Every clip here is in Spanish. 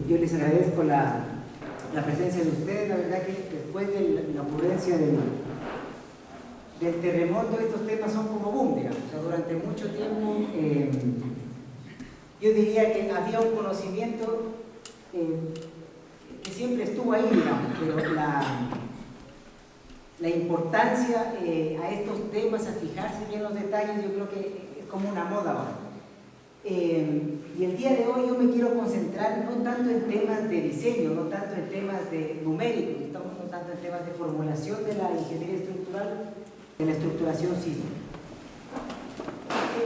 Yo les agradezco la presencia de ustedes. La verdad que después de la ocurrencia del terremoto, estos temas son como boom, digamos. O sea, durante mucho tiempo yo diría que había un conocimiento que siempre estuvo ahí, digamos, pero la importancia a estos temas, a fijarse bien los detalles, yo creo que es como una moda ahora. Y el día de hoy yo me quiero concentrar no tanto en temas de diseño, no tanto en temas de numéricos, no tanto en temas de formulación de la ingeniería estructural, de la estructuración sísmica.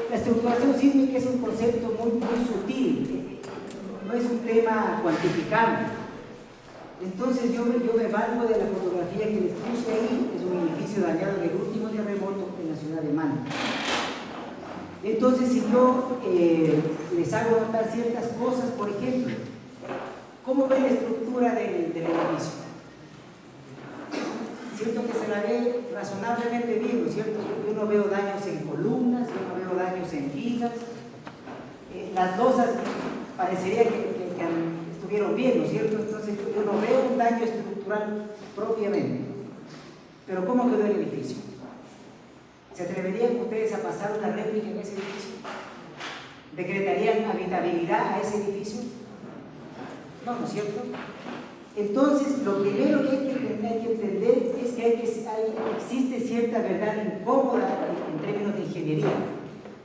La estructuración sísmica es un concepto muy sutil, no es un tema cuantificable. Entonces yo me valgo de la fotografía que les puse ahí. Es un edificio dañado en el último terremoto en la ciudad de Manta. Entonces, si yo les hago notar ciertas cosas, por ejemplo, ¿cómo ve la estructura del edificio? Siento que se la ve razonablemente bien, ¿no es cierto? Yo no veo daños en columnas, yo no veo daños en vigas. Las losas parecería que estuvieron bien, ¿no es cierto? Entonces yo no veo un daño estructural propiamente. Pero ¿cómo quedó el edificio? ¿Se atreverían ustedes a pasar una réplica en ese edificio? ¿Decretarían habitabilidad a ese edificio? No, ¿no es cierto? Entonces, lo primero que hay que entender es que existe cierta verdad incómoda en términos de ingeniería.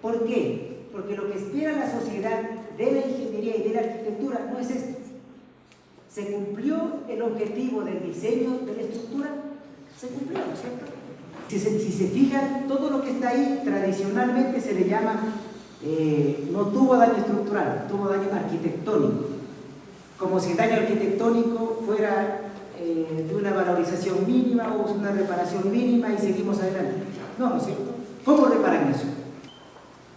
¿Por qué? Porque lo que espera la sociedad de la ingeniería y de la arquitectura no es esto. ¿Se cumplió el objetivo del diseño de la estructura? Se cumplió, ¿no es cierto? Si se fijan, todo lo que está ahí tradicionalmente se le llama, no tuvo daño estructural, tuvo daño arquitectónico. Como si el daño arquitectónico fuera de una valorización mínima o una reparación mínima y seguimos adelante. No, ¿no es cierto? ¿Cómo reparan eso?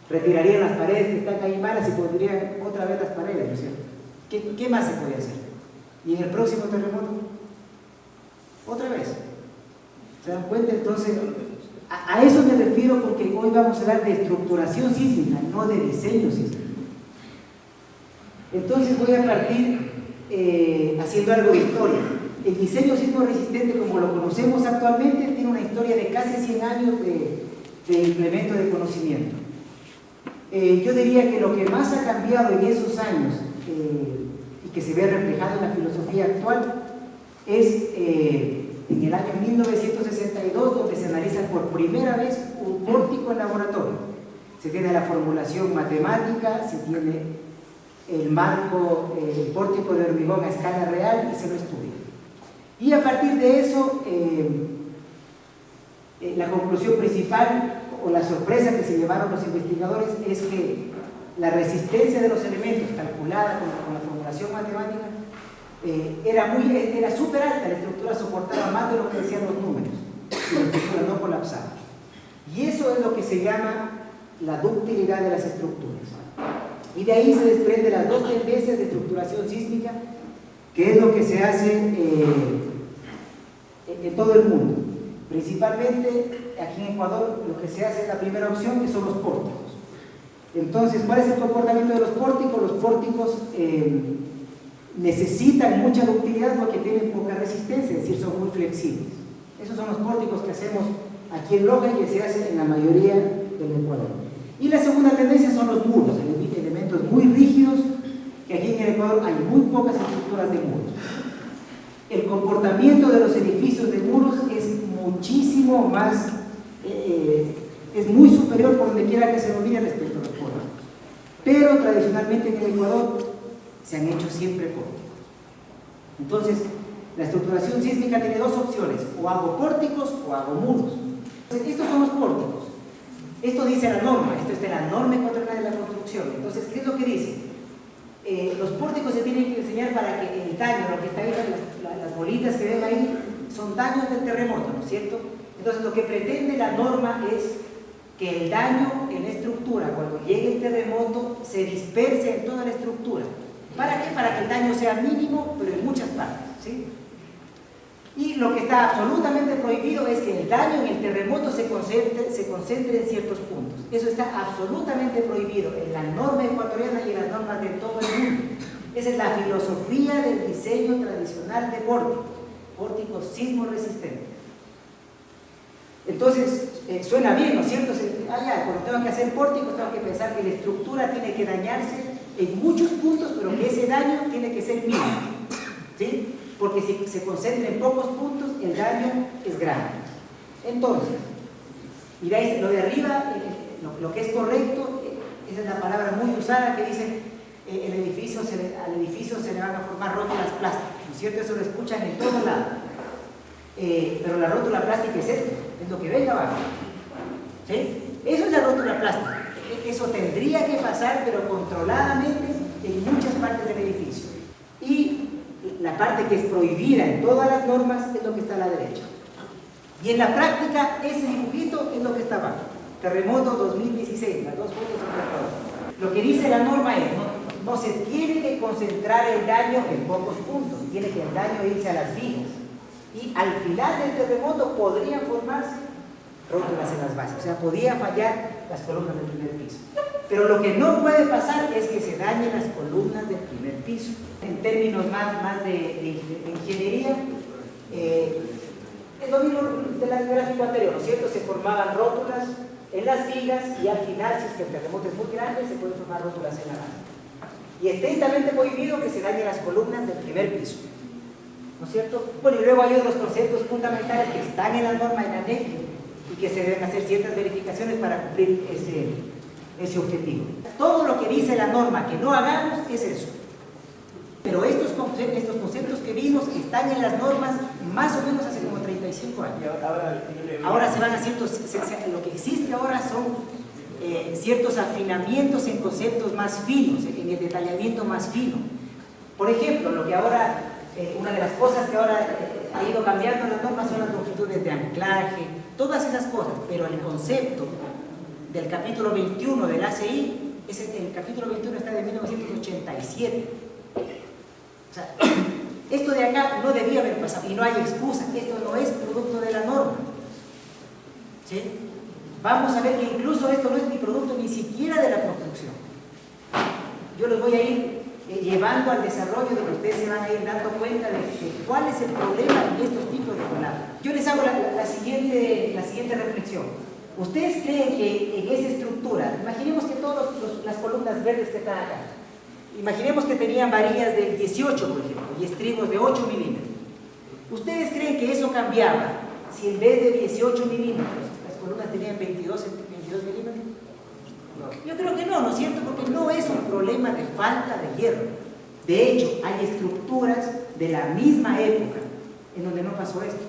Retirarían las paredes que están ahí malas y pondrían otra vez las paredes, ¿no es cierto? ¿Qué más se puede hacer? ¿Y en el próximo terremoto? ¿Otra vez? ¿Se dan cuenta? Entonces, a eso me refiero, porque hoy vamos a hablar de estructuración sísmica, no de diseño sísmico. Entonces voy a partir haciendo algo de historia. El diseño sismo resistente, como lo conocemos actualmente, tiene una historia de casi 100 años de implemento de conocimiento. Yo diría que lo que más ha cambiado en esos años y que se ve reflejado en la filosofía actual es en el año 1962, donde se analiza por primera vez un pórtico en laboratorio. Se tiene la formulación matemática, se tiene el marco, el pórtico de hormigón a escala real y se lo estudia. Y a partir de eso, la conclusión principal o la sorpresa que se llevaron los investigadores es que la resistencia de los elementos calculada con la formulación matemática era súper alta. La estructura soportaba más de lo que decían los números y la estructura no colapsaba. Y eso es lo que se llama la ductilidad de las estructuras. Y de ahí se desprenden las dos tendencias de estructuración sísmica, que es lo que se hace en todo el mundo. Principalmente aquí en Ecuador lo que se hace es la primera opción, que son los pórticos. Entonces, ¿cuál es el comportamiento de los pórticos? Los pórticos necesitan mucha ductilidad porque tienen poca resistencia, es decir, son muy flexibles. Esos son los pórticos que hacemos aquí en Loja y que se hacen en la mayoría del Ecuador. Y la segunda tendencia son los muros, elementos muy rígidos, que aquí en el Ecuador hay muy pocas estructuras de muros. El comportamiento de los edificios de muros es muchísimo más, es muy superior por donde quiera que se lo mire respecto a los pórticos. Pero tradicionalmente en el Ecuador se han hecho siempre pórticos. Entonces, la estructuración sísmica tiene dos opciones: o hago pórticos o hago muros. Entonces, estos son los pórticos. Esto dice la norma, esto está en la norma ecuatoriana de la construcción. Entonces, ¿qué es lo que dice? Los pórticos se tienen que enseñar para que el daño, lo que está ahí, las bolitas que ven ahí, son daños del terremoto, ¿no es cierto? Entonces, lo que pretende la norma es que el daño en la estructura, cuando llegue el terremoto, se disperse en toda la estructura. ¿Para qué? Para que el daño sea mínimo, pero en muchas partes, ¿sí? Y lo que está absolutamente prohibido es que el daño en el terremoto se concentre en ciertos puntos. Eso está absolutamente prohibido en la norma ecuatoriana y en las normas de todo el mundo. Esa es la filosofía del diseño tradicional de pórtico sismo resistente. Entonces, suena bien, ¿no es cierto? Cuando tengo que hacer pórticos, tengo que pensar que la estructura tiene que dañarse en muchos puntos, pero que ese daño tiene que ser mínimo, ¿sí? Porque si se concentra en pocos puntos, el daño es grande. Entonces, miráis, lo de arriba, lo que es correcto, esa es la palabra muy usada que dice, al edificio se le van a formar rótulas plásticas, ¿no es cierto? Eso lo escuchan en todo lado. Pero la rótula plástica es esto, es lo que ven abajo, ¿sí? Eso es la rótula plástica. Eso tendría que pasar, pero controladamente en muchas partes del edificio. Y la parte que es prohibida en todas las normas es lo que está a la derecha. Y en la práctica, ese dibujito es lo que está abajo. Terremoto 2016, las dos fotos son de todo. Lo que dice la norma es, no se tiene que concentrar el daño en pocos puntos, tiene que el daño irse a las vigas. Y al final del terremoto podrían formarse rótulas en las bases, o sea, podía fallar las columnas del primer piso. Pero lo que no puede pasar es que se dañen las columnas del primer piso. En términos más de ingeniería, es lo mismo del gráfico anterior, ¿no es cierto? Se formaban rótulas en las vigas y al final, si es que el terremoto es muy grande, se pueden formar rótulas en la base. Y estrictamente prohibido que se dañen las columnas del primer piso, ¿no es cierto? Bueno, y luego hay otros conceptos fundamentales que están en la norma, en anexo, y que se deben hacer ciertas verificaciones para cumplir ese objetivo. Todo lo que dice la norma que no hagamos es eso. Pero estos conceptos que vimos están en las normas más o menos hace como 35 años. Ahora se van haciendo, lo que existe ahora son ciertos afinamientos en conceptos más finos, en el detallamiento más fino. Por ejemplo, lo que ahora, una de las cosas que ahora ha ido cambiando en las normas son las longitudes de anclaje, todas esas cosas, pero el concepto del capítulo 21 del ACI, el capítulo 21 está de 1987. O sea, esto de acá no debía haber pasado y no hay excusa, esto no es producto de la norma, ¿sí? Vamos a ver que incluso esto no es ni producto ni siquiera de la construcción. Yo los voy a ir llevando al desarrollo de que ustedes se van a ir dando cuenta de cuál es el problema en estos tipos de colapsos. Yo les hago la siguiente reflexión. ¿Ustedes creen que en esa estructura, imaginemos que todas las columnas verdes que están acá, imaginemos que tenían varillas de 18, por ejemplo, y estribos de 8 milímetros. ¿Ustedes creen que eso cambiaba si en vez de 18 milímetros las columnas tenían 22 milímetros? No. Yo creo que no, ¿no es cierto? Porque no es un problema de falta de hierro. De hecho, hay estructuras de la misma época en donde no pasó esto.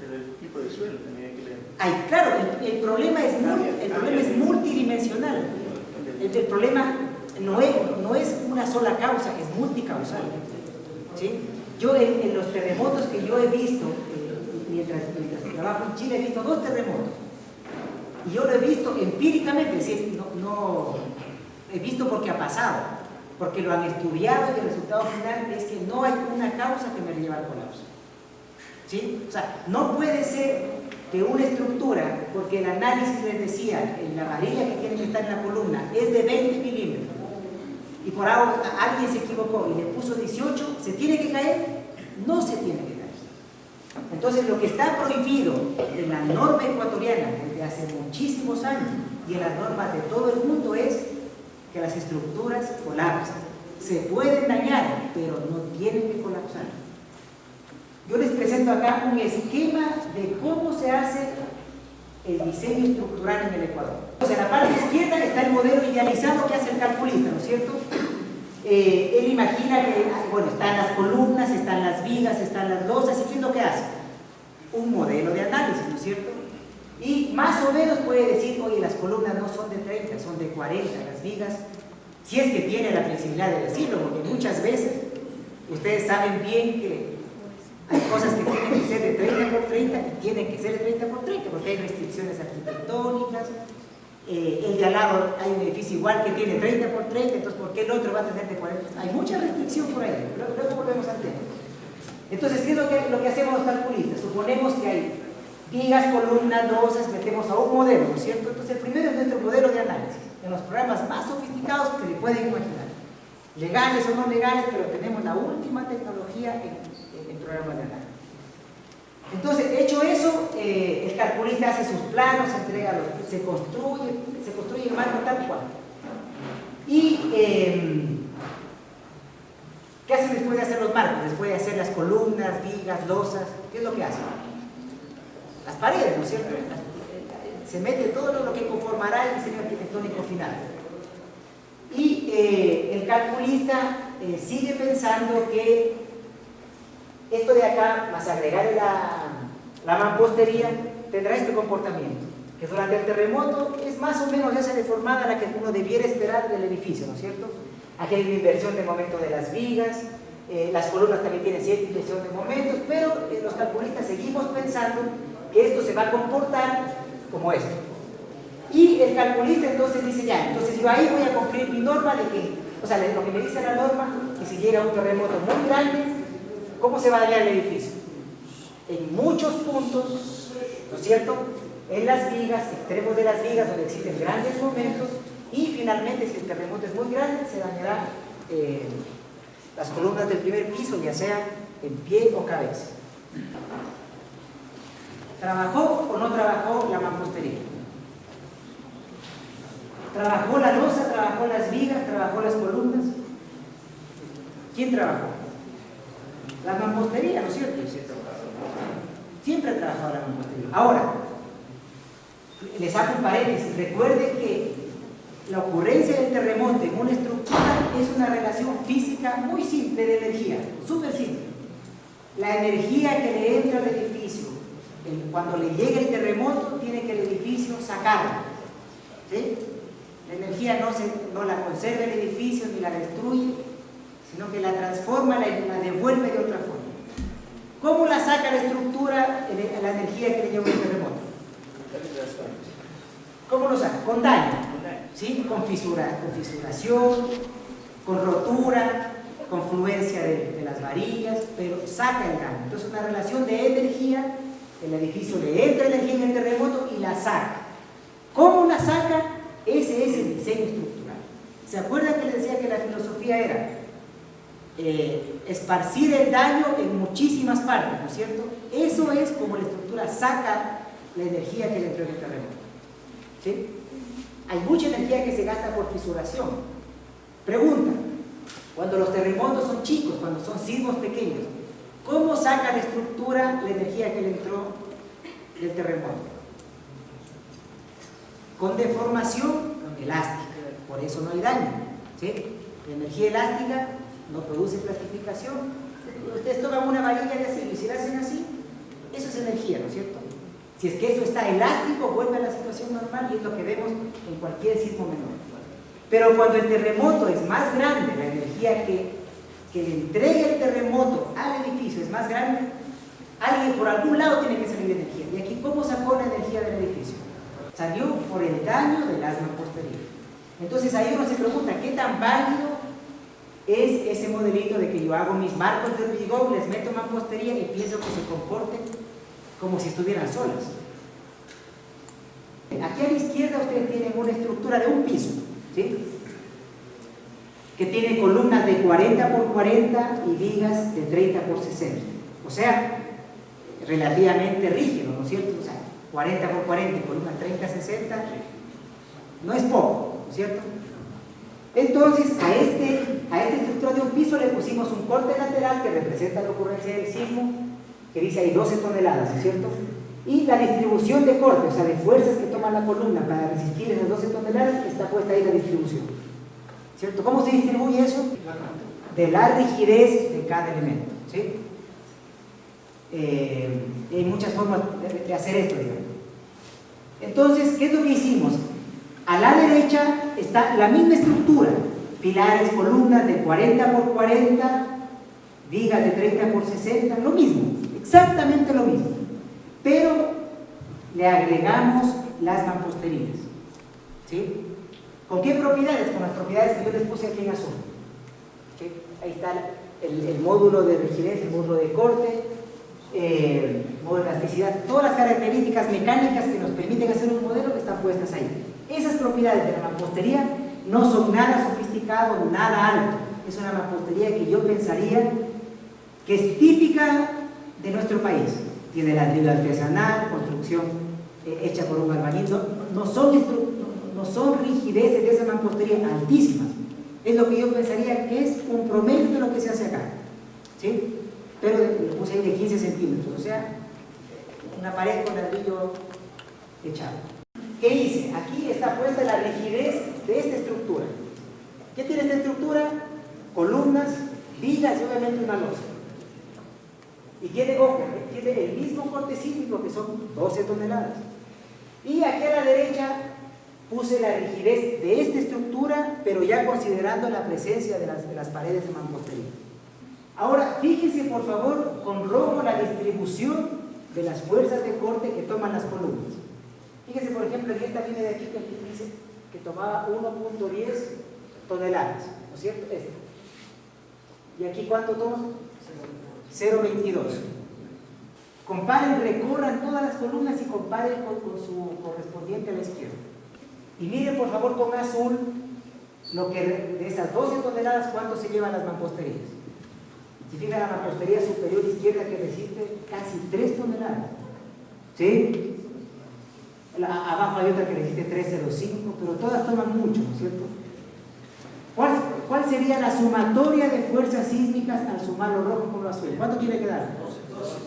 Pero el tipo de suelo tenía que ver. Ay, claro, el problema es multidimensional. El problema no es una sola causa, es multicausal, ¿sí? Yo en los terremotos que yo he visto, mientras trabajo en Chile, he visto 2 terremotos. Y yo lo he visto empíricamente, es decir, no he visto porque ha pasado, porque lo han estudiado y el resultado final es que no hay una causa que me lleve al colapso, ¿sí? O sea, no puede ser que una estructura, porque el análisis les decía, en la varilla que tiene que estar en la columna es de 20 milímetros, y por algo alguien se equivocó y le puso 18, ¿se tiene que caer? No se tiene que caer. Entonces, lo que está prohibido en la norma ecuatoriana desde hace muchísimos años y en las normas de todo el mundo es que las estructuras colapsan. Se pueden dañar, pero no tienen que colapsar. Yo les presento acá un esquema de cómo se hace el diseño estructural en el Ecuador. Entonces, en la parte izquierda está el modelo idealizado que hace el calculista, ¿no es cierto? Él imagina que, bueno, están las columnas, están las vigas, están las losas, ¿y qué es lo que hace? Un modelo de análisis, ¿no es cierto? Y más o menos puede decir, oye, las columnas no son de 30, son de 40, las vigas, si es que tiene la flexibilidad de decirlo, porque muchas veces ustedes saben bien que hay cosas que tienen que ser de 30 por 30 y tienen que ser de 30 por 30 porque hay restricciones arquitectónicas. El de al lado hay un edificio igual que tiene 30 por 30, entonces ¿por qué el otro va a tener de 40? Hay mucha restricción por ahí, luego volvemos al tema. Entonces, ¿qué es lo que hacemos los calculistas? Suponemos que hay vigas, columnas, losas, metemos a un modelo, ¿no es cierto? Entonces el primero es nuestro modelo de análisis, en los programas más sofisticados que se pueden imaginar. legales o no legales, pero tenemos la última tecnología en programas de análisis. Entonces, hecho eso, el calculista hace sus planos, se construye el marco tal cual. Y ¿qué hacen después de hacer los marcos? Después de hacer las columnas, vigas, losas, ¿qué es lo que hacen? Las paredes, ¿no es cierto? Se mete todo lo que conformará el diseño arquitectónico final. Y el calculista sigue pensando que esto de acá, más agregar la mampostería, tendrá este comportamiento, que durante el terremoto es más o menos esa deformada la que uno debiera esperar del edificio, ¿no es cierto? Aquí hay una inversión de momento de las vigas, las columnas también tienen cierta inversión de momentos, pero los calculistas seguimos pensando que esto se va a comportar como esto. Y el calculista entonces dice, ya, entonces yo ahí voy a cumplir mi norma de que, o sea, lo que me dice la norma, que si llega un terremoto muy grande, ¿cómo se va a dañar el edificio? En muchos puntos, ¿no es cierto? En las vigas, extremos de las vigas donde existen grandes momentos, y finalmente si el terremoto es muy grande, se dañará las columnas del primer piso, ya sea en pie o cabeza. ¿Trabajó o no trabajó la mampostería? ¿Trabajó la losa, trabajó las vigas, trabajó las columnas? ¿Quién trabajó? La mampostería, ¿no es cierto? Siempre ha trabajado la mampostería. Ahora, les hago un paréntesis. Recuerden que la ocurrencia del terremoto en una estructura es una relación física muy simple de energía, súper simple. La energía que le entra al edificio, cuando le llega el terremoto, tiene que el edificio sacarla. ¿Sí? La energía no la conserva el edificio ni la destruye, sino que la transforma, la devuelve de otra forma. ¿Cómo la saca la estructura, la energía que le lleva el terremoto? ¿Cómo lo saca? Con daño, ¿sí? Con fisuración, con rotura, con fluencia de las varillas, pero saca el daño. Entonces, una relación de energía, el edificio le entra energía en el terremoto y la saca. ¿Cómo la saca? Ese es el diseño estructural. ¿Se acuerdan que les decía que la filosofía era esparcir el daño en muchísimas partes, ¿no es cierto? Eso es como la estructura saca la energía que le entró en el terremoto. ¿Sí? Hay mucha energía que se gasta por fisuración. Pregunta, cuando los terremotos son chicos, cuando son sismos pequeños, ¿cómo saca la estructura la energía que le entró del terremoto? Con deformación elástica, por eso no hay daño. ¿Sí? La energía elástica no produce plastificación. Ustedes toman una varilla de así y si la hacen así, eso es energía, ¿no es cierto? Si es que eso está elástico, vuelve a la situación normal y es lo que vemos en cualquier sismo menor. Pero cuando el terremoto es más grande, la energía que le entrega el terremoto al edificio es más grande, alguien por algún lado tiene que salir energía. ¿Y aquí cómo sacó la energía del edificio? Salió por el daño del asma posterior. Entonces ahí uno se pregunta, ¿qué tan válido es ese modelito de que yo hago mis marcos de hormigón, les meto mampostería y pienso que se comporten como si estuvieran solas? Aquí a la izquierda ustedes tienen una estructura de un piso, ¿sí? Que tiene columnas de 40 por 40 y vigas de 30 por 60. O sea, relativamente rígido, ¿no es cierto? O sea, 40 por 40 y columnas 30 60 no es poco, ¿no es cierto? Entonces, a esta estructura de un piso le pusimos un corte lateral que representa la ocurrencia del sismo, que dice ahí 12 toneladas, ¿no es cierto? Y la distribución de corte, o sea, de fuerzas que toma la columna para resistir esas 12 toneladas, está puesta ahí la distribución, ¿cierto? ¿Cómo se distribuye eso? De la rigidez de cada elemento, ¿sí? Hay muchas formas de hacer esto, digamos. Entonces, ¿qué es lo que hicimos? A la derecha está la misma estructura, pilares, columnas de 40 por 40, vigas de 30 por 60, lo mismo, exactamente lo mismo, pero le agregamos las mamposterías, ¿sí? ¿Con qué propiedades? Con las propiedades que yo les puse aquí en azul, ¿sí? Ahí está el módulo de rigidez, el módulo de corte, el módulo de elasticidad, todas las características mecánicas que nos permiten hacer un modelo que están puestas ahí. Esas propiedades de la mampostería no son nada sofisticados, nada alto, es una mampostería que yo pensaría que es típica de nuestro país. Tiene ladrillo artesanal, construcción hecha por un albañil. No son rigideces de esa mampostería altísimas. Es lo que yo pensaría que es un promedio de lo que se hace acá, ¿sí? Pero le puse ahí de 15 centímetros, o sea, una pared con ladrillo echado. ¿Qué hice? Aquí está puesta la rigidez de esta estructura. ¿Qué tiene esta estructura? Columnas, vigas y obviamente una losa. Y tiene, ojo, tiene el mismo corte sísmico que son 12 toneladas. Y aquí a la derecha puse la rigidez de esta estructura, pero ya considerando la presencia de las paredes de mampostería. Ahora, fíjense por favor con rojo la distribución de las fuerzas de corte que toman las columnas. Fíjense por ejemplo, en esta viene de aquí que dice que tomaba 1.10 toneladas, ¿no es cierto? Esta. ¿Y aquí cuánto toma? 0.22. Comparen, recorran todas las columnas y comparen con su correspondiente a la izquierda. Y miren por favor con azul lo que de esas 12 toneladas cuánto se llevan las mamposterías. Si fijan, la mampostería superior izquierda que resiste casi 3 toneladas. ¿Sí? Abajo hay otra que resiste 3.05, pero todas toman mucho, ¿no es cierto? ¿Cuál sería la sumatoria de fuerzas sísmicas al sumar lo rojo con lo azul? ¿Cuánto tiene que dar?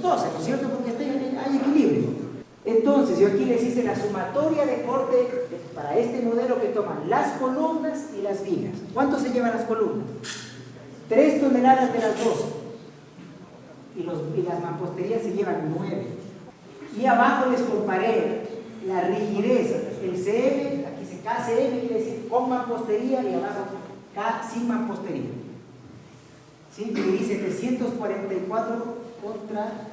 12, ¿no es cierto? Porque hay equilibrio. Entonces, yo aquí les hice la sumatoria de corte para este modelo que toman las columnas y las vigas. ¿Cuánto se llevan las columnas? 3 toneladas de las 12. Y las mamposterías se llevan 9. Y abajo les comparé la rigidez, el CM, aquí dice KCM, quiere decir con mampostería, y abajo K sin mampostería. ¿Sí? Que dice 744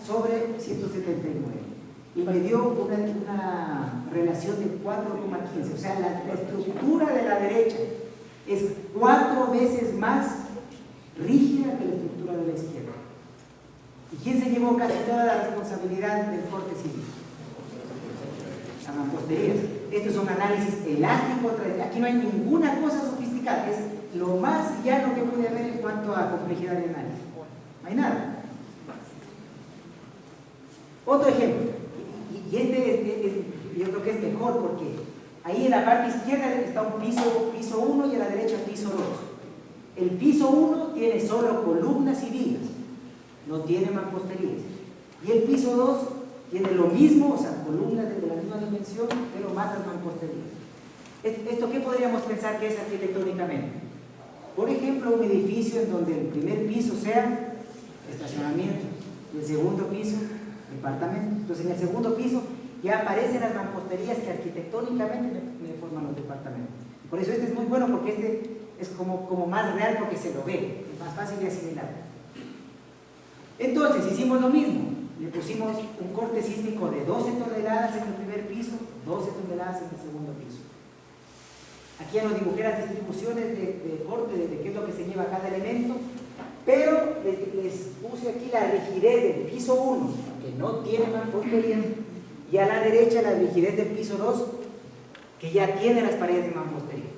sobre 179. Y me dio una relación de 4,15. O sea, la estructura de la derecha es 4 veces más rígida que la estructura de la izquierda. ¿Y quién se llevó casi toda la responsabilidad del corte civil? Las mamposterías. Esto es un análisis elástico. Aquí no hay ninguna cosa sofisticada. Es lo más llano que puede haber en cuanto a complejidad de análisis. No hay nada. Otro ejemplo. Y yo creo que es mejor porque ahí en la parte izquierda está un piso 1 y a la derecha piso 2. El piso 1 tiene solo columnas y vigas, no tiene mamposterías. Y el piso 2 tiene lo mismo, o sea, columnas de la misma dimensión, pero más las mamposterías. ¿Esto qué podríamos pensar que es arquitectónicamente? Por ejemplo, un edificio en donde el primer piso sea estacionamiento y el segundo piso departamento. Entonces en el segundo piso ya aparecen las mamposterías que arquitectónicamente me forman los departamentos. Por eso este es muy bueno porque este es como más real porque se lo ve, es más fácil de asimilar. Entonces hicimos lo mismo, le pusimos un corte sísmico de 12 toneladas en el primer piso, 12 toneladas en el segundo piso. Aquí ya nos dibujé las distribuciones de corte, de qué es lo que se lleva cada elemento, pero les puse aquí la rigidez del piso 1, que no tiene mampostería, y a la derecha la rigidez del piso 2, que ya tiene las paredes de mampostería.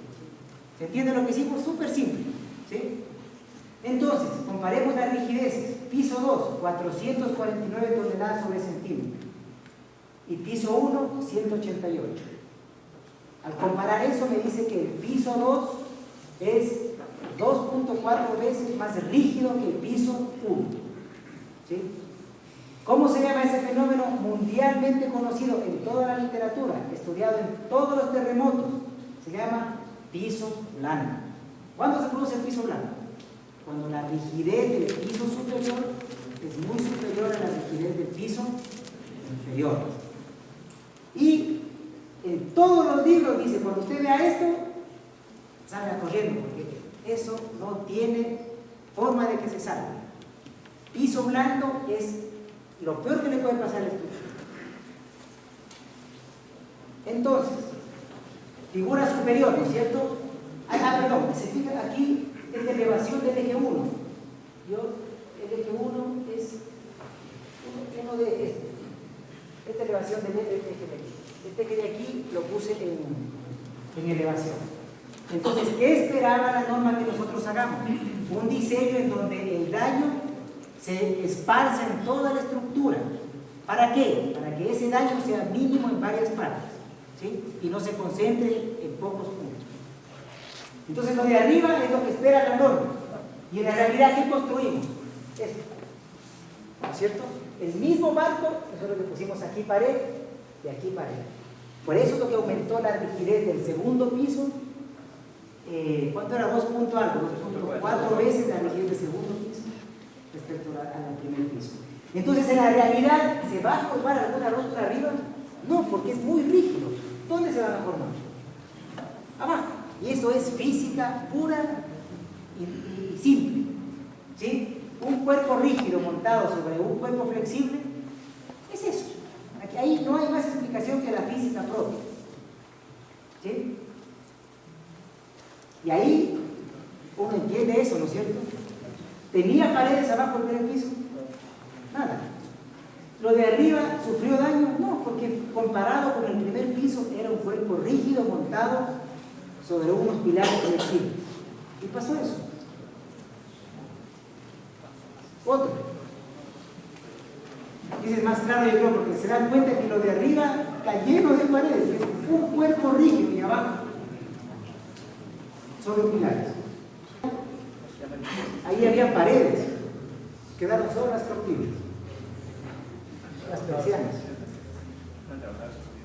¿Se entiende lo que hicimos? Súper simple, ¿sí? Entonces, comparemos las rigideces. Piso 2, 449 toneladas sobre centímetro. Y piso 1, 188. Al comparar eso me dice que el piso 2 es 2.4 veces más rígido que el piso 1. ¿Sí? ¿Cómo se llama ese fenómeno? Mundialmente conocido en toda la literatura, estudiado en todos los terremotos. Se llama piso blando. ¿Cuándo se produce el piso blando? Cuando la rigidez del piso superior es muy superior a la rigidez del piso inferior. Y en todos los libros dice, cuando usted vea esto, salga corriendo, porque eso no tiene forma de que se salga. Piso blando es lo peor que le puede pasar al estudio. Entonces, figura superior, ¿no es cierto? Perdón, se fija aquí, es de elevación del eje 1. El eje 1 es uno de esta elevación del eje de aquí. Este eje de aquí lo puse en elevación. Entonces, ¿qué esperaba la norma que nosotros hagamos? Un diseño en donde el daño se esparce en toda la estructura. ¿Para qué? Para que ese daño sea mínimo en varias partes, ¿sí? Y no se concentre en pocos puntos. Entonces, lo de arriba es lo que espera la norma. Y en la realidad, ¿qué construimos? Esto. ¿No es cierto? El mismo barco, eso es lo que pusimos aquí pared y aquí pared. Por eso es lo que aumentó la rigidez del segundo piso. ¿Cuánto era? 2 punto algo, 2.4 veces la rigidez del segundo piso respecto al primer piso. Entonces, en la realidad, ¿se va a formar alguna ruptura arriba? No, porque es muy rígido. ¿Dónde se van a formar? Abajo. Y eso es física pura y simple, ¿sí? Un cuerpo rígido montado sobre un cuerpo flexible, es eso. Ahí no hay más explicación que la física propia, ¿sí? Y ahí uno entiende eso, ¿no es cierto? ¿Tenía paredes abajo del primer piso? Nada. ¿Lo de arriba sufrió daño? No, porque comparado con el primer piso era un cuerpo rígido montado sobre unos pilares flexibles. Y pasó eso. Otro. Dice más claro, yo creo, porque se dan cuenta que lo de arriba está lleno de paredes, es un cuerpo rígido y abajo solo pilares. Ahí había paredes, quedaron solo las cortinas, las persianas.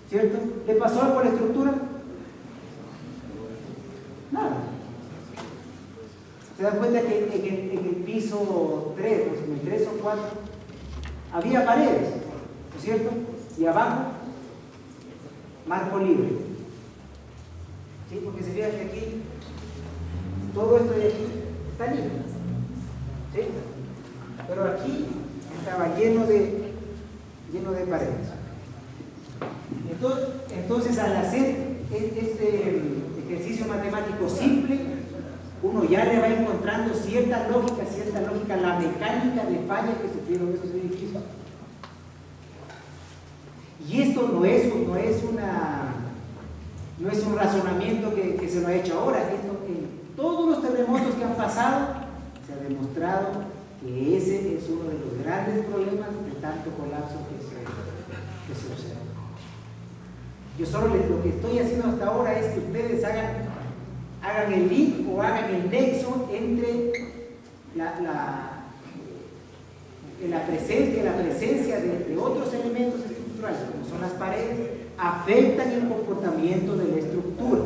¿Cierto? ¿Le pasó algo a la estructura? Nada. ¿Se dan cuenta que en el piso 3, o en el 3 o 4, había paredes, ¿no es cierto? Y abajo, marco libre. ¿Sí? Porque se fijan que aquí, todo esto de aquí está libre. ¿Sí? Pero aquí estaba lleno de paredes. Entonces, al hacer este ejercicio matemático simple, uno ya le va encontrando cierta lógica la mecánica de falla que sufrieron estos edificios. Y esto no es un razonamiento que se lo ha hecho ahora. Esto, en todos los terremotos que han pasado, se ha demostrado que ese es uno de los grandes problemas de tanto colapso que se observa. Yo solo lo que estoy haciendo hasta ahora es que ustedes hagan el link o hagan el nexo entre la presencia de otros elementos estructurales, como son las paredes, afectan el comportamiento de la estructura.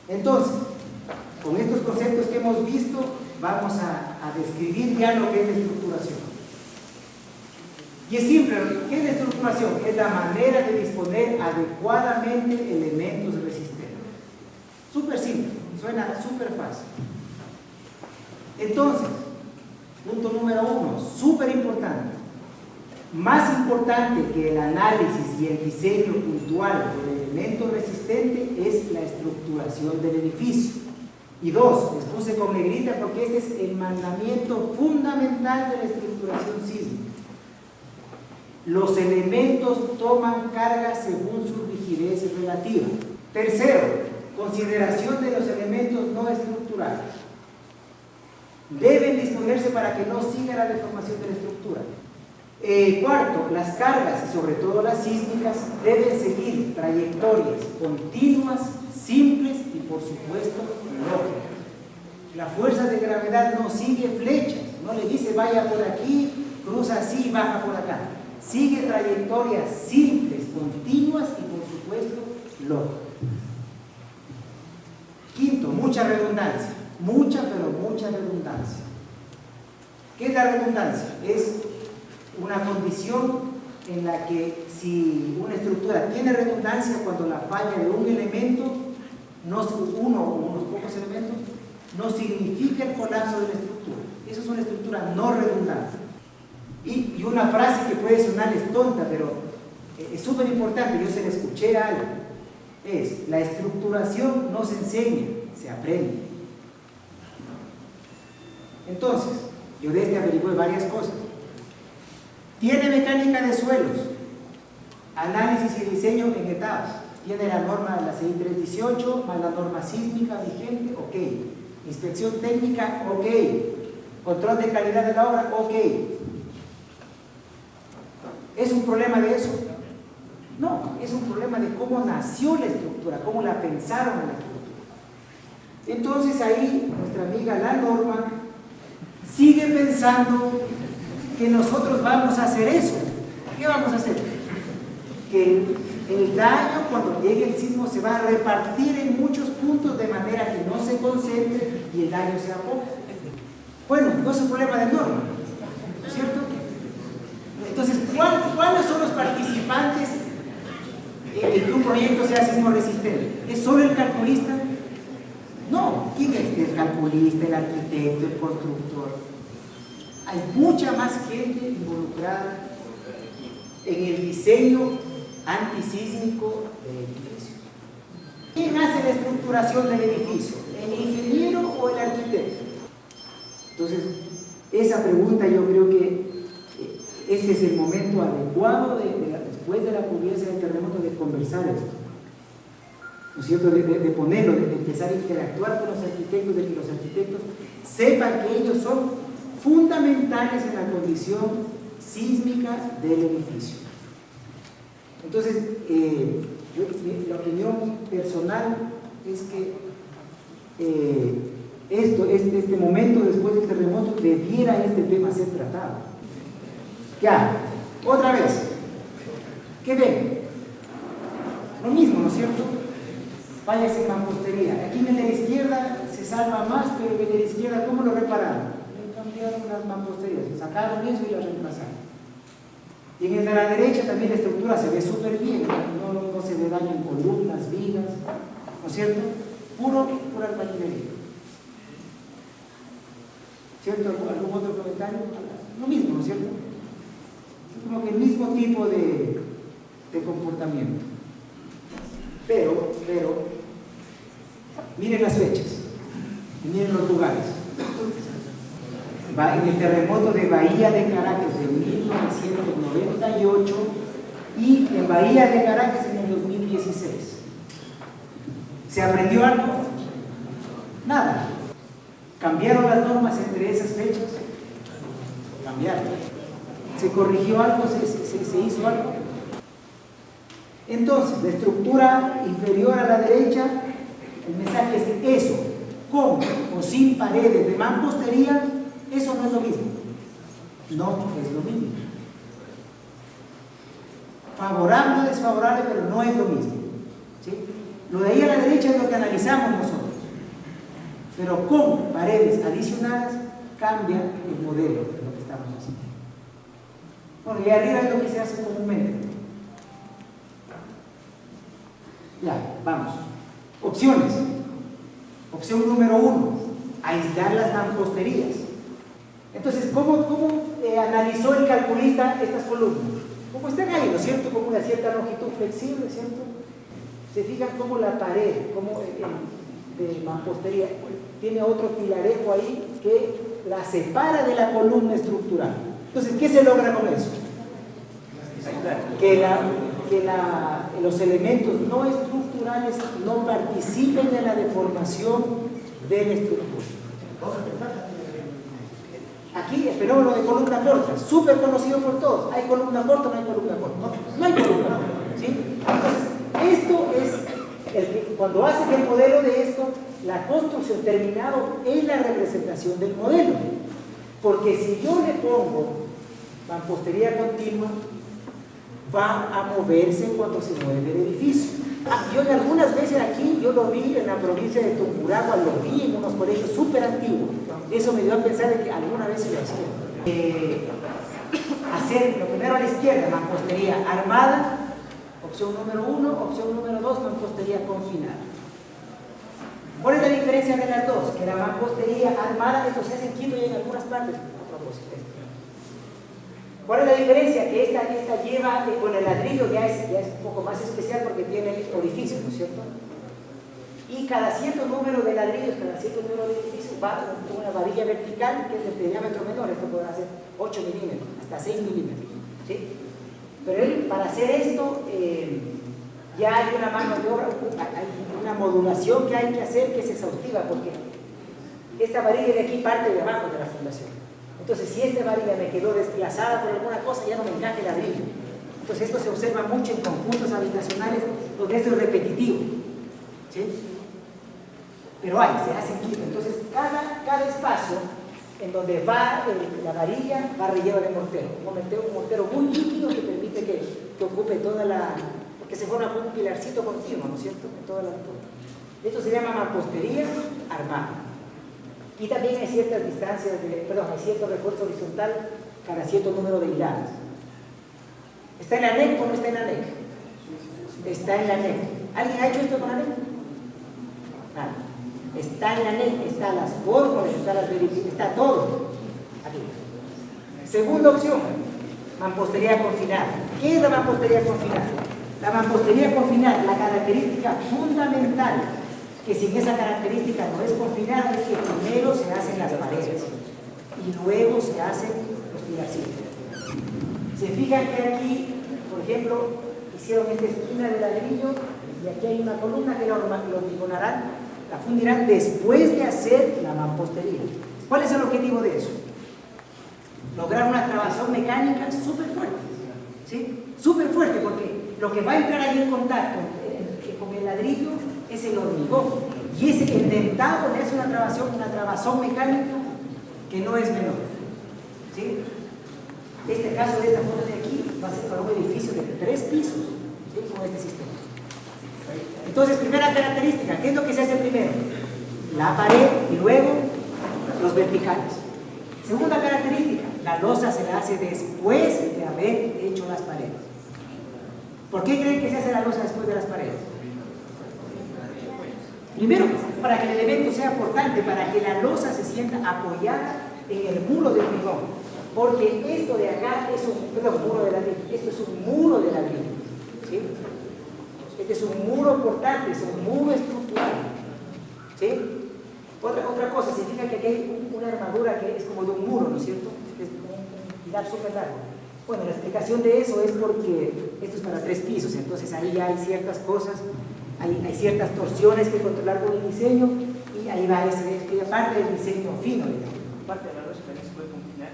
Entonces, con estos conceptos que hemos visto, vamos a describir ya lo que es la estructuración. Y es simple, ¿qué es la estructuración? Es la manera de disponer adecuadamente elementos resistentes. Súper simple, suena súper fácil. Entonces, punto número 1, súper importante. Más importante que el análisis y el diseño puntual del elemento resistente es la estructuración del edificio. Y 2, les puse con negrita porque este es el mandamiento fundamental de la estructuración sísmica. Los elementos toman carga según su rigidez relativa. Tercero, consideración de los elementos no estructurales. Deben disponerse para que no siga la deformación de la estructura. Cuarto, las cargas y sobre todo las sísmicas deben seguir trayectorias continuas, simples y por supuesto lógicas. La fuerza de gravedad no sigue flechas, no le dice vaya por aquí, cruza así y baja por acá. Sigue trayectorias simples, continuas y por supuesto lógicas. Quinto, mucha redundancia. Mucha, pero mucha redundancia. ¿Qué es la redundancia? Es una condición en la que si una estructura tiene redundancia cuando la falla de un elemento, uno o unos pocos elementos, no significa el colapso de la estructura. Eso es una estructura no redundante. Y una frase que puede sonarles tonta, pero es súper importante, yo se la escuché a alguien, es: la estructuración no se enseña, se aprende. Entonces, yo de este averigüé varias cosas. Tiene mecánica de suelos, análisis y diseño en etapas. tiene la norma de la CI 318, más la norma sísmica vigente, ok. Inspección técnica, ok. Control de calidad de la obra, ok. ¿Es un problema de eso? No, es un problema de cómo nació la estructura, cómo la pensaron en la estructura. Entonces ahí nuestra amiga la norma sigue pensando que nosotros vamos a hacer eso. ¿Qué vamos a hacer? Que el daño cuando llegue el sismo se va a repartir en muchos puntos de manera que no se concentre y el daño sea poco. Bueno, no es un problema de norma, ¿no es cierto? Entonces, ¿cuáles son los participantes en que un proyecto sea sismo resistente? ¿Es solo el calculista? No, ¿quién es el calculista, el arquitecto, el constructor? Hay mucha más gente involucrada en el diseño antisísmico del edificio. ¿Quién hace la estructuración del edificio? ¿El ingeniero o el arquitecto? Entonces, esa pregunta yo creo que este es el momento adecuado después de la ocurrencia del terremoto de conversar esto, ¿no es cierto? De ponerlo, de empezar a interactuar con los arquitectos, de que los arquitectos sepan que ellos son fundamentales en la condición sísmica del edificio. Entonces, la opinión personal es que este momento después del terremoto debiera este tema ser tratado. Ya, otra vez, ¿qué ven? Lo mismo, ¿no es cierto? Váyase en mampostería. Aquí en el de la izquierda se salva más, pero en el de la izquierda, ¿cómo lo repararon? Le cambiaron las mamposterías, sacaron eso y las reemplazaron. Y en el de la derecha también la estructura se ve súper bien, no se ve daño en columnas, vigas, ¿no es cierto? Pura albañilería. ¿Cierto? ¿Algún otro comentario? Lo mismo, ¿no es cierto? Como que el mismo tipo de comportamiento. Pero, miren las fechas, y miren los lugares. En el terremoto de Bahía de Caracas de 1998 y en Bahía de Caracas en el 2016. ¿Se aprendió algo? Nada. ¿Cambiaron las normas entre esas fechas? Cambiaron. ¿Se corrigió algo? ¿Se hizo algo? Entonces, la estructura inferior a la derecha, el mensaje es eso, con o sin paredes de mampostería, eso no es lo mismo. No es lo mismo. Favorable o desfavorable, pero no es lo mismo. ¿Sí? Lo de ahí a la derecha es lo que analizamos nosotros. Pero con paredes adicionales cambia el modelo de lo que estamos haciendo. Bueno, y arriba es lo que se hace comúnmente. Ya, vamos. Opciones. Opción número 1, aislar las mamposterías. Entonces, ¿cómo analizó el calculista estas columnas? Como están ahí, ¿no es cierto? Con una cierta longitud flexible, ¿cierto? Se fijan cómo la pared, como de mampostería, tiene otro pilarejo ahí que la separa de la columna estructural. Entonces, ¿qué se logra con eso? Que los elementos no estructurales no participen de la deformación de la estructura. Aquí el fenómeno de columna corta, súper conocido por todos. ¿Hay columna corta o no hay columna corta? No hay columna corta. ¿Sí? Entonces, esto es cuando hacen el modelo de esto, la construcción terminado es la representación del modelo. Porque si yo le pongo mampostería continua, va a moverse cuando se mueve el edificio. Yo algunas veces aquí, yo lo vi en la provincia de Tungurahua, lo vi en unos colegios súper antiguos. Eso me dio a pensar de que alguna vez se lo hacía. Hacer lo primero a la izquierda, mampostería armada, opción número 1, opción número 2, mampostería confinada. ¿Cuál es la diferencia de las dos? Que la mampostería armada, esto se hace en Quito y en algunas partes, a propósito. ¿Cuál es la diferencia? Que esta lleva, con el ladrillo ya es un poco más especial porque tiene orificios, ¿no es cierto? Y cada cierto número de ladrillos, cada cierto número de edificios va con una varilla vertical que es de diámetro menor, esto podrá ser 8 milímetros, hasta 6 milímetros, ¿sí? Pero él, para hacer esto, ya hay una mano de obra, hay una modulación que hay que hacer que es exhaustiva, porque esta varilla de aquí parte de abajo de la fundación. Entonces, si esta varilla me quedó desplazada por alguna cosa, ya no me encaja el ladrillo. Entonces, esto se observa mucho en conjuntos habitacionales donde esto es repetitivo, ¿sí? Pero se hace quito. Entonces, cada espacio en donde va la varilla va relleno de mortero. Un mortero muy líquido que permite que ocupe toda la... porque se forma como un pilarcito continuo, ¿no es cierto?, en toda la altura. Esto se llama mampostería armada. Y también hay ciertas distancias, hay cierto refuerzo horizontal cada cierto número de hiladas. ¿Está en la ANEC o no está en la ANEC? Está en la ANEC. ¿Alguien ha hecho esto con la ANEC? Nada. Está en la ANEC, está las fórmulas, está las verificaciones, está todo. Aquí. Segunda opción, mampostería confinada. ¿Qué es la mampostería confinada? La mampostería confinada, la característica fundamental, que sin esa característica no es confinada, es que primero se hacen las paredes y luego se hacen los pilarcitos. Se fijan que aquí, por ejemplo, hicieron esta esquina de ladrillo y aquí hay una columna que lo hormigonarán, la fundirán después de hacer la mampostería. ¿Cuál es el objetivo de eso? Lograr una trabazón mecánica súper fuerte, ¿sí? Súper fuerte, porque lo que va a entrar ahí en contacto con el ladrillo es el hormigón, y ese endentado le hace una trabazón mecánica que no es menor, ¿sí? Este caso de esta foto de aquí va a ser para un edificio de 3 pisos, ¿sí?, con este sistema. Entonces, primera característica, ¿qué es lo que se hace primero? La pared y luego los verticales. Segunda característica, la losa se la hace después de haber hecho las paredes. ¿Por qué creen que se hace la losa después de las paredes? Primero, para que el elemento sea portante, para que la losa se sienta apoyada en el muro de hormigón. Porque esto de acá es muro de ladrillo. Esto es un muro de ladrillo, ¿sí? Este es un muro portante, es un muro estructural, ¿sí? Otra cosa, significa que aquí hay una armadura que es como de un muro, ¿no es cierto? Es como un pilar súper largo. Bueno, la explicación de eso es porque esto es para 3 pisos, entonces ahí ya hay ciertas cosas, hay ciertas torsiones que controlar con el diseño, y ahí va esa parte del diseño fino, digamos. Parte de la losa también se puede combinar.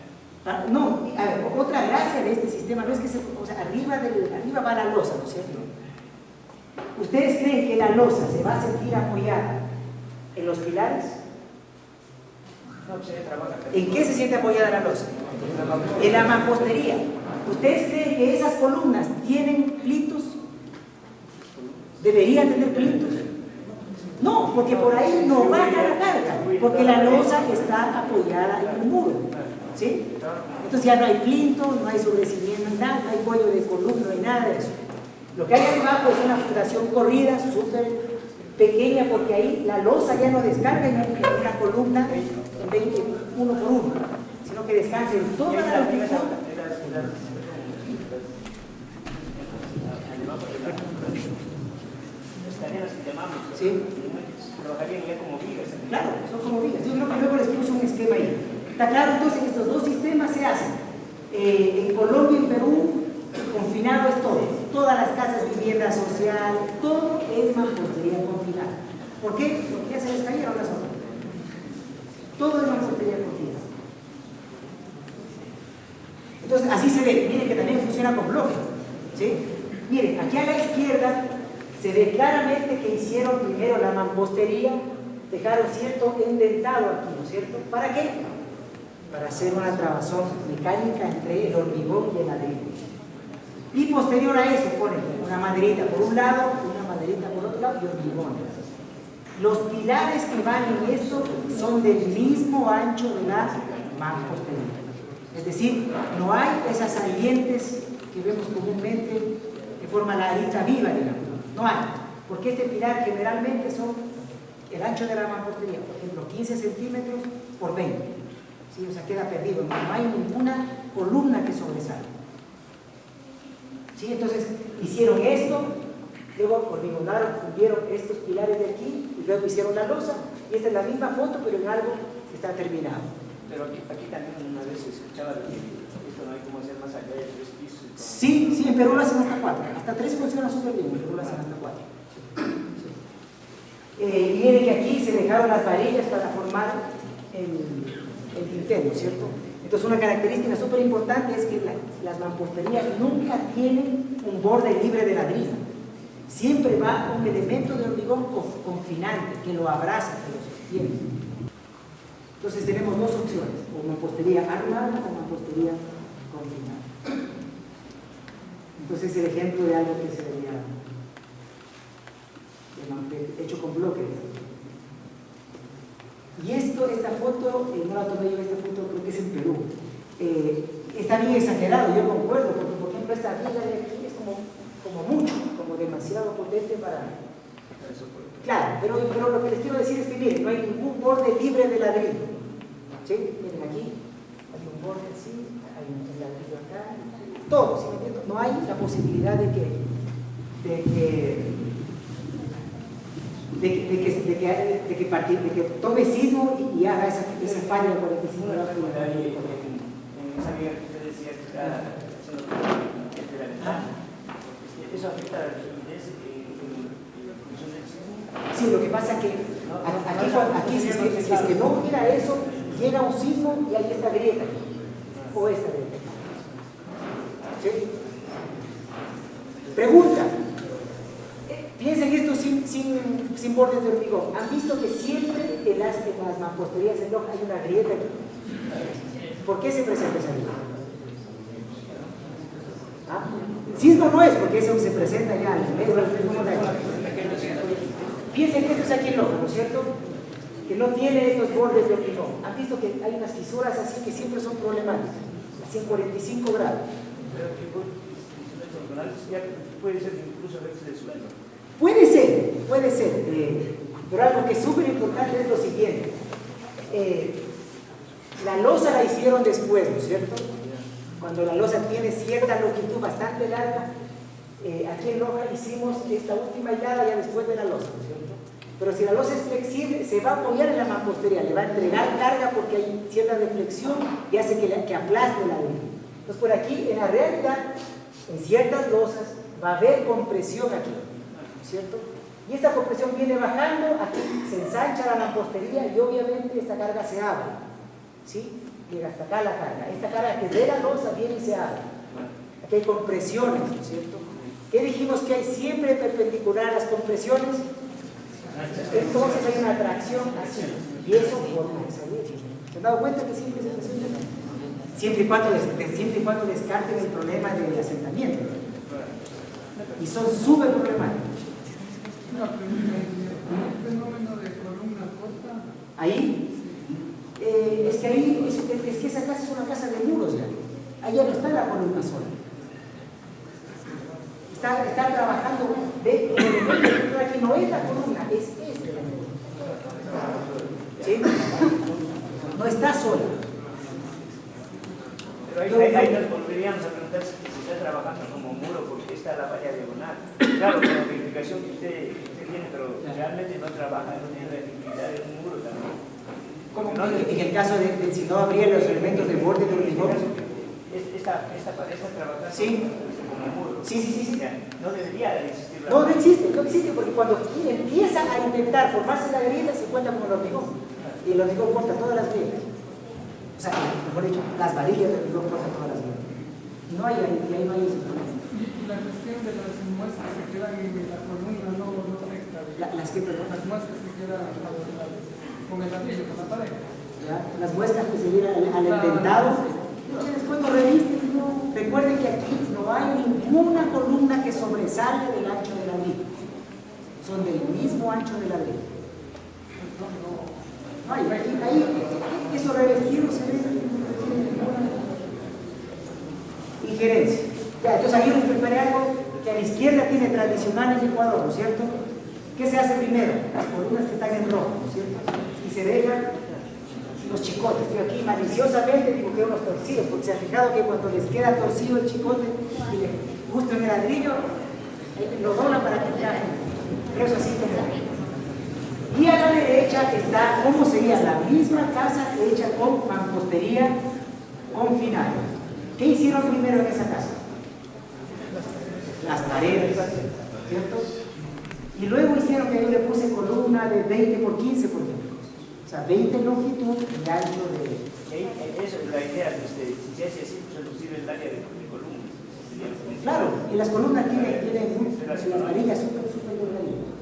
No, a ver, otra gracia de este sistema no es que arriba va la losa, ¿no es cierto? ¿Ustedes creen que la losa se va a sentir apoyada en los pilares? ¿En qué se siente apoyada la losa? En la mampostería. ¿Ustedes creen que esas columnas tienen plitos? ¿Deberían tener plitos? No, porque por ahí no baja la carga, porque la losa está apoyada en el muro, ¿sí? Entonces ya no hay plinto, no hay sobrecimiento, nada, no hay cuello de columna, no hay nada de eso. Lo que hay ahí abajo es una fundación corrida, súper pequeña, porque ahí la losa ya no descarga en una columna en 20, uno por uno, sino que descansa en toda la longitud. Sí. Trabajarían ya como vigas. Claro, son como vigas. Yo creo que luego les puse un esquema ahí. Está claro, entonces estos dos sistemas se hacen. En Colombia y en Perú, confinado es todo. Todas las casas, vivienda social, todo es mampostería confinada. ¿Por qué? Porque ya se les cayeron las otras. Todo es mampostería confinada. Entonces, así se ve. Miren que también funciona con bloque, ¿sí? Miren, aquí a la izquierda se ve claramente que hicieron primero la mampostería, dejaron cierto endentado aquí, ¿no es cierto? ¿Para qué? Para hacer una trabazón mecánica entre el hormigón y el ladrillo. Y posterior a eso ponen una maderita por un lado, una maderita por otro lado y hormigón. Los pilares que van en esto son del mismo ancho de la mampostería. Es decir, no hay esas salientes que vemos comúnmente que forman la arista viva, digamos. No hay, porque este pilar generalmente son el ancho de la mampostería, por ejemplo, 15 centímetros por 20. ¿Sí? O sea, queda perdido, no hay ninguna columna que sobresalga. ¿Sí? Entonces, hicieron esto, luego hormigonaron, fundieron estos pilares de aquí, y luego hicieron la losa, y esta es la misma foto, pero en algo que está terminado. Pero aquí también una vez se escuchaba de que esto no hay cómo hacer más allá de 3 pisos. Sí, sí, en Perú lo hacen hasta 4. Hasta 3 funciona súper bien, en Perú lo hacen hasta 4. Sí. Y miren que aquí se dejaron las varillas para formar el tintero, ¿cierto? Entonces una característica súper importante es que las mamposterías nunca tienen un borde libre de ladrillo. Siempre va un elemento de hormigón confinante que lo abraza, que lo sostiene. Entonces tenemos dos opciones, o mampostería armada o mampostería confinada. Entonces es el ejemplo de algo que se vería hecho con bloques. Y esta foto, no la tomé yo, esta foto creo que es en Perú. Está bien exagerado, yo concuerdo, porque por ejemplo esta viga de aquí es como mucho, como demasiado potente para... Claro, pero lo que les quiero decir es que miren, no hay ningún borde libre de ladrillo. ¿Sí? Miren aquí, hay un borde así, hay un ladrillo acá, todo, ¿sí me entienden? No hay la posibilidad de que tome sismo y haga ese fallo de 45 grados. En esa vía que usted decía que está haciendo la ventana, ¿eso afecta a la rigidez en la función del sismo? Sí, lo que pasa es que aquí si es que no hubiera eso, llega un sismo y hay esta grieta, o esta grieta. ¿Sí? Pregunta. Piensen esto sin bordes de hormigón. ¿Han visto que siempre en las mamposterías en Loja hay una grieta aquí? ¿Por qué se presenta esa grieta? ¿Ah? Sismo no es, porque eso se presenta ya al mes. Piensen que esto es aquí en Loja, ¿no es cierto? Que no tiene estos bordes de hormigón. ¿Han visto que hay unas fisuras así que siempre son problemáticas? Así en 45 grados. Puede ser incluso verse de suelo. Puede ser, pero algo que es súper importante es lo siguiente. La losa la hicieron después, ¿no es cierto? Cuando la losa tiene cierta longitud bastante larga, aquí en Loja hicimos esta última hilada ya después de la losa, ¿no es cierto? Pero si la losa es flexible, se va a apoyar en la mampostería, le va a entregar carga porque hay cierta deflexión y hace que aplaste la línea. Entonces por aquí, en la realidad, en ciertas losas va a haber compresión aquí, ¿cierto? Y esta compresión viene bajando, aquí se ensancha la mampostería y obviamente esta carga se abre, ¿sí? Llega hasta acá la carga. Esta carga que es de la losa viene y se abre. Aquí hay compresiones, ¿no es cierto? ¿Qué dijimos que hay siempre perpendicular a las compresiones? Entonces hay una atracción así, y eso forma esa línea. ¿Se han dado cuenta que siempre se presenta? Siempre y cuando descarten el problema del asentamiento. Y son súper problemáticos. Una pregunta, ¿el fenómeno de columna corta? Ahí, es que esa casa es una casa de muros ya. Allá no está la columna sola. Está trabajando el elemento aquí no es la columna, es este elemento. ¿Sí? No está sola. Pero ahí nos volveríamos a preguntar si se está trabajando como muro porque está la valla diagonal. Claro, con la verificación que usted tiene, pero realmente no trabaja, no tiene la efectividad de un muro también. En el caso de si no habría los elementos de borde de hormigón. Esta pared está trabajando sí. como muro. Sí. No debería existir la no existe, porque cuando empieza a intentar formarse la grieta se cuenta con el hormigón. Y el hormigón corta todas las grietas. O sea, mejor dicho, las varillas del hormigón cortan todas las grietas. No hay eso. La cuestión de las muestras que quedan en la columna no afecta. Las muestras que quedan con el ladrillo, con la pared. Las muestras que se vienen al intentado. Después lo revisten. Recuerden que aquí no hay ninguna columna que sobresale del ancho del ladrillo. Son del mismo ancho del ladrillo. No hay, ahí eso revestido se ve. Injerencia. Ya, entonces ahí les preparé algo que a la izquierda tiene tradicional en Ecuador, ¿no es cierto? ¿Qué se hace primero? Las columnas que están en rojo, ¿no es cierto? Y se dejan los chicotes. Yo aquí maliciosamente dibujé unos torcidos, porque se ha fijado que cuando les queda torcido el chicote, y justo en el ladrillo, lo doblan para que encaje. Pero eso así como. Y a la derecha está cómo sería la misma casa hecha con mampostería confinada. ¿Qué hicieron primero en esa casa? Las paredes, ¿cierto? Y luego hicieron que yo le puse columna de 20 por 15, por ejemplo. O sea, 20 longitud y ancho de... Eso es la idea, si se hace así, pues reducir el área de columnas. Claro, y las columnas tienen las varillas súper delgaditas.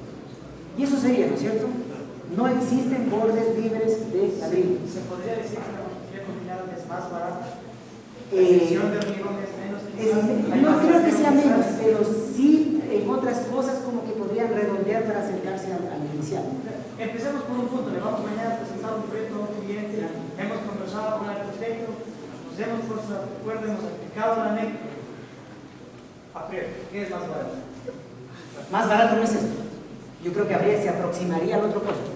Y eso sería, ¿no es cierto? No existen bordes libres de ladrillo. ¿Se podría decir que la mampostería combinada es más barata? La Eh, sección de hormigón es menos. No creo que sea menos, pero sí en otras cosas como que podrían redondear para acercarse al inicial. Empecemos por un punto, le vamos mañana a presentar un proyecto a un cliente, hemos conversado con el arquitecto, nos hemos puesto de acuerdo, hemos aplicado la NEC. A priori, ¿qué es más barato? Más barato no es esto. Yo creo que se aproximaría al otro costo.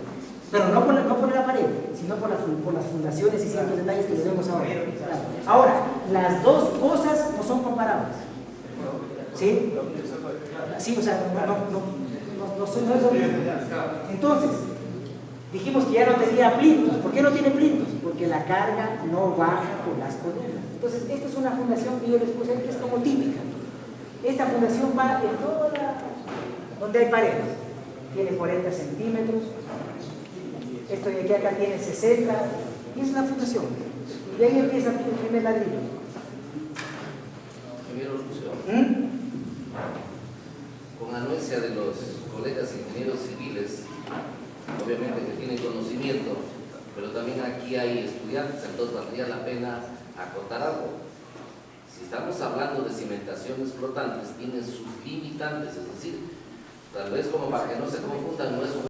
Pero no por la pared, sino por las fundaciones y ciertos detalles que le vemos ahora. Claro. Ahora, las dos cosas no son comparables. ¿Sí? Sí, o sea, no son lo mismo. Entonces, dijimos que ya no tenía plintos. ¿Por qué no tiene plintos? Porque la carga no baja por las columnas. Entonces, esta es una fundación que yo les puse que es como típica. Esta fundación va en toda donde hay paredes. Tiene 40 centímetros. Esto de aquí acá tiene 60. Y es una fundación. Y ahí empieza el primer ladrillo. Con anuencia de los colegas ingenieros civiles, obviamente que tienen conocimiento, pero también aquí hay estudiantes, entonces valdría la pena acotar algo. Si estamos hablando de cimentaciones flotantes, tienen sus limitantes, es decir, tal vez como para que no se confundan, no es un